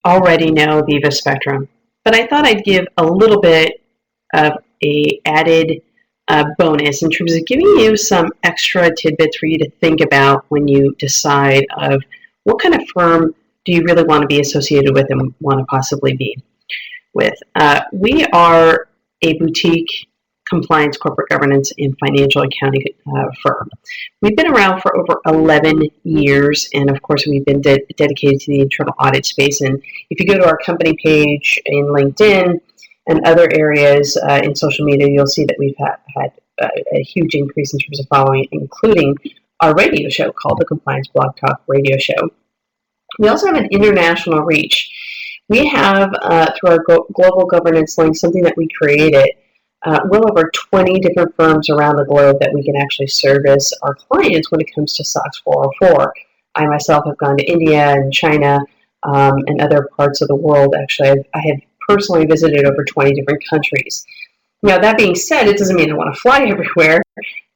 already know Viva Spectrum, but I thought I'd give a little bit of a added bonus in terms of giving you some extra tidbits for you to think about when you decide of what kind of firm do you really want to be associated with and want to possibly be with. We are a boutique compliance, corporate governance, and financial accounting firm. We've been around for over 11 years, and of course, we've been dedicated to the internal audit space. And if you go to our company page in LinkedIn and other areas in social media, you'll see that we've had a huge increase in terms of following, including our radio show called the Compliance Blog Talk Radio Show. We also have an international reach. We have, through our global governance link, something that we created, well over 20 different firms around the globe that we can actually service our clients when it comes to SOX 404. I myself have gone to India and China and other parts of the world. Actually, I have personally visited over 20 different countries. Now, that being said, it doesn't mean I want to fly everywhere.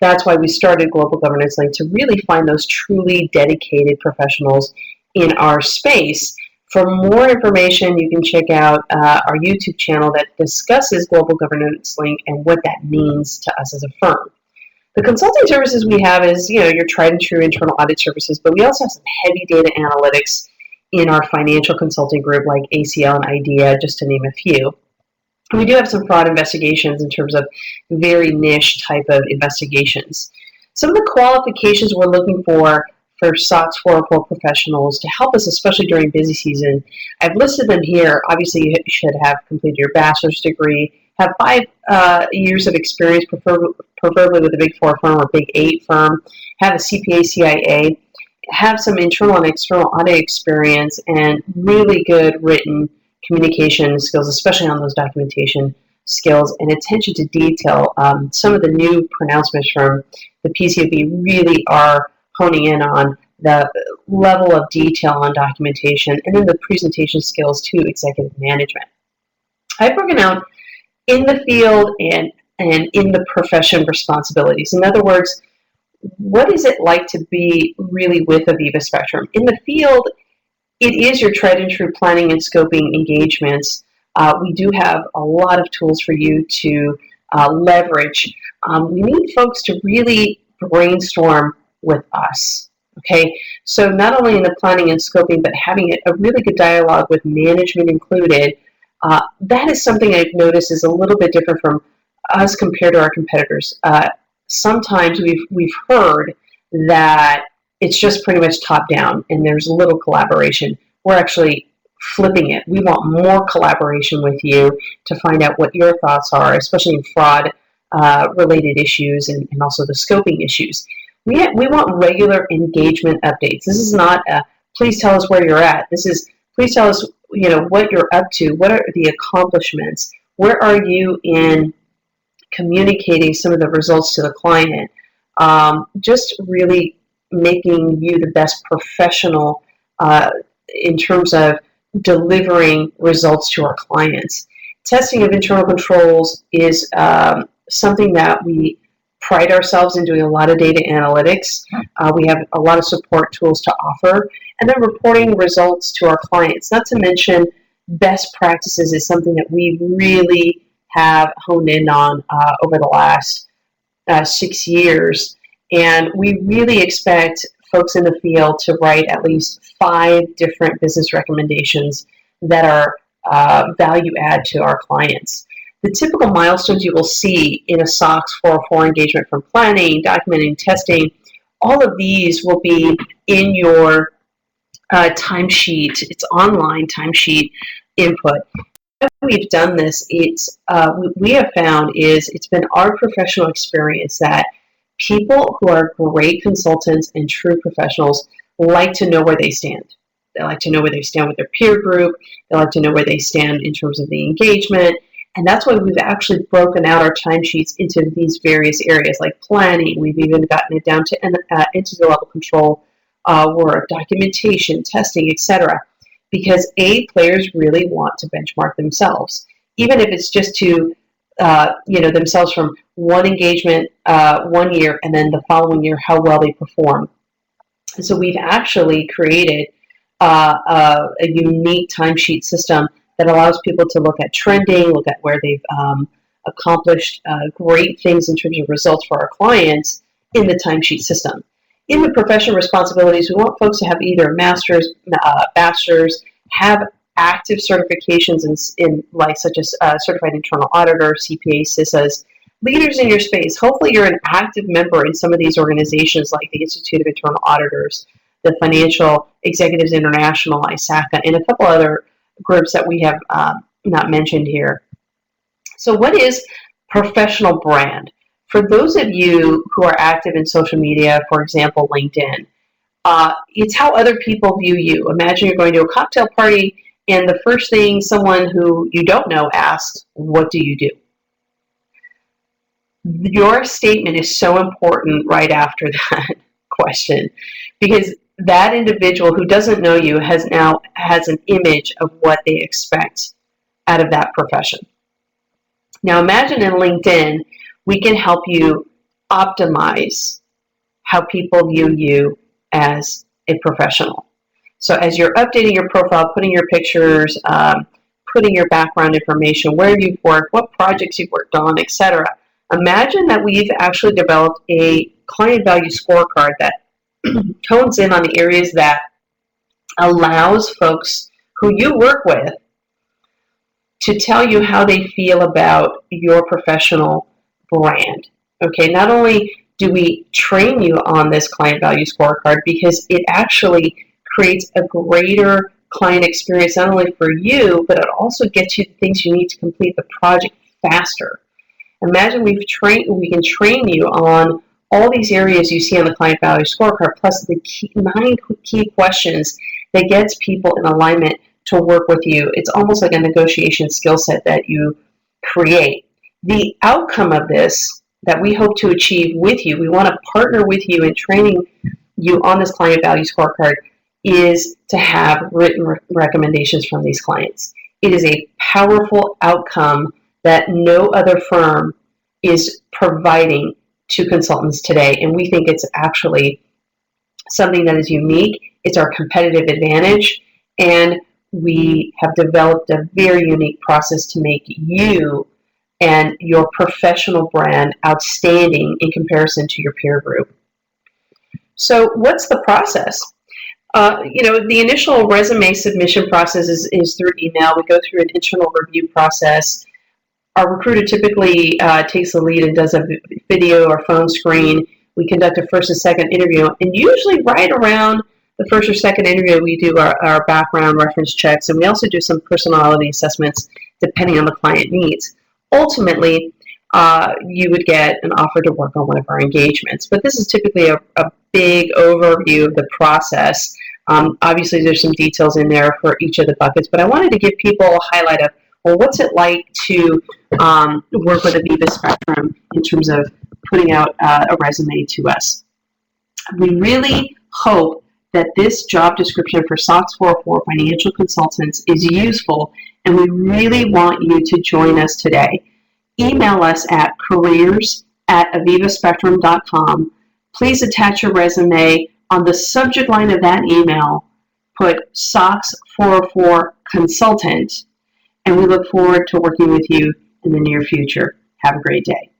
That's why we started Global Governance Link, to really find those truly dedicated professionals in our space. For more information, you can check out our YouTube channel that discusses Global Governance Link and what that means to us as a firm. The consulting services we have is, your tried and true internal audit services, but we also have some heavy data analytics in our financial consulting group like ACL and IDEA, just to name a few. And we do have some fraud investigations in terms of very niche type of investigations. Some of the qualifications we're looking for SOX 404 professionals to help us, especially during busy season. I've listed them here. Obviously, you should have completed your bachelor's degree, have 5 years of experience, preferably with a Big 4 firm or Big 8 firm, have a CPA, CIA, have some internal and external audit experience, and really good written communication skills, especially on those documentation skills and attention to detail. Some of the new pronouncements from the PCAOB really are honing in on the level of detail on documentation and then the presentation skills to executive management. I've broken out in the field and in the profession responsibilities. In other words, what is it like to be really with Viva Spectrum? In the field, it is your tried and true planning and scoping engagements. We do have a lot of tools for you to leverage. We need folks to really brainstorm with us, okay? So not only in the planning and scoping, but having a really good dialogue with management included. That is something I've noticed is a little bit different from us compared to our competitors. Sometimes we've heard that it's just pretty much top down and there's little collaboration. We're actually flipping it. We want more collaboration with you to find out what your thoughts are, especially in fraud related issues and also the scoping issues. We want regular engagement updates. This is not a please tell us where you're at. This is please tell us what you're up to. What are the accomplishments? Where are you in communicating some of the results to the client? Just really making you the best professional in terms of delivering results to our clients. Testing of internal controls is something that we pride ourselves in doing a lot of data analytics. We have a lot of support tools to offer, and then reporting results to our clients. Not to mention best practices is something that we really have honed in on over the last 6 years. And we really expect folks in the field to write at least 5 different business recommendations that are value add to our clients. The typical milestones you will see in a SOX 404 engagement, from planning, documenting, testing, all of these will be in your timesheet. It's online timesheet input. When we've done this, we have found it's been our professional experience that people who are great consultants and true professionals like to know where they stand. They like to know where they stand with their peer group. They like to know where they stand in terms of the engagement. And that's why we've actually broken out our timesheets into these various areas, like planning. We've even gotten it down to entity level control work, documentation, testing, etc. Because players really want to benchmark themselves, even if it's just to themselves from one engagement 1 year and then the following year how well they perform. And so we've actually created a unique timesheet system that allows people to look at trending, look at where they've accomplished great things in terms of results for our clients in the timesheet system. In the professional responsibilities, we want folks to have either a master's, bachelor's, have active certifications in like such as certified internal auditor, CPA, CISAs, leaders in your space. Hopefully you're an active member in some of these organizations like the Institute of Internal Auditors, the Financial Executives International, ISACA, and a couple other groups that we have not mentioned here. So what is professional brand? For those of you who are active in social media, for example, LinkedIn, it's how other people view you. Imagine you're going to a cocktail party and the first thing someone who you don't know asks, what do you do? Your statement is so important right after that question, because that individual who doesn't know you has an image of what they expect out of that profession. Now imagine in LinkedIn, we can help you optimize how people view you as a professional. So as you're updating your profile, putting your pictures, putting your background information, where you've worked, what projects you've worked on, etc. Imagine that we've actually developed a client value scorecard that hones in on the areas that allows folks who you work with to tell you how they feel about your professional brand. Okay, not only do we train you on this client value scorecard because it actually creates a greater client experience, not only for you, but it also gets you the things you need to complete the project faster. Imagine we can train you on all these areas you see on the client value scorecard, plus the 9 key questions that gets people in alignment to work with you. It's almost like a negotiation skill set that you create. The outcome of this that we hope to achieve with you, we want to partner with you in training you on this client value scorecard, is to have written recommendations from these clients. It is a powerful outcome that no other firm is providing to consultants today, and we think it's actually something that is unique. It's our competitive advantage, and we have developed a very unique process to make you and your professional brand outstanding in comparison to your peer group. So what's the process? The initial resume submission process is through email. We go through an internal review process. Our recruiter typically takes the lead and does a video or phone screen. We conduct a first and second interview, and usually right around the first or second interview, we do our background reference checks, and we also do some personality assessments depending on the client needs. Ultimately, you would get an offer to work on one of our engagements. But this is typically a big overview of the process. Obviously, there's some details in there for each of the buckets, but I wanted to give people a highlight of, well, what's it like to work with Aviva Spectrum in terms of putting out a resume to us. We really hope that this job description for SOX 404 Financial Consultants is useful, and we really want you to join us today. Email us at careers@avivaspectrum.com. Please attach your resume. On the subject line of that email, put SOX 404 Consultant, and we look forward to working with you in the near future. Have a great day.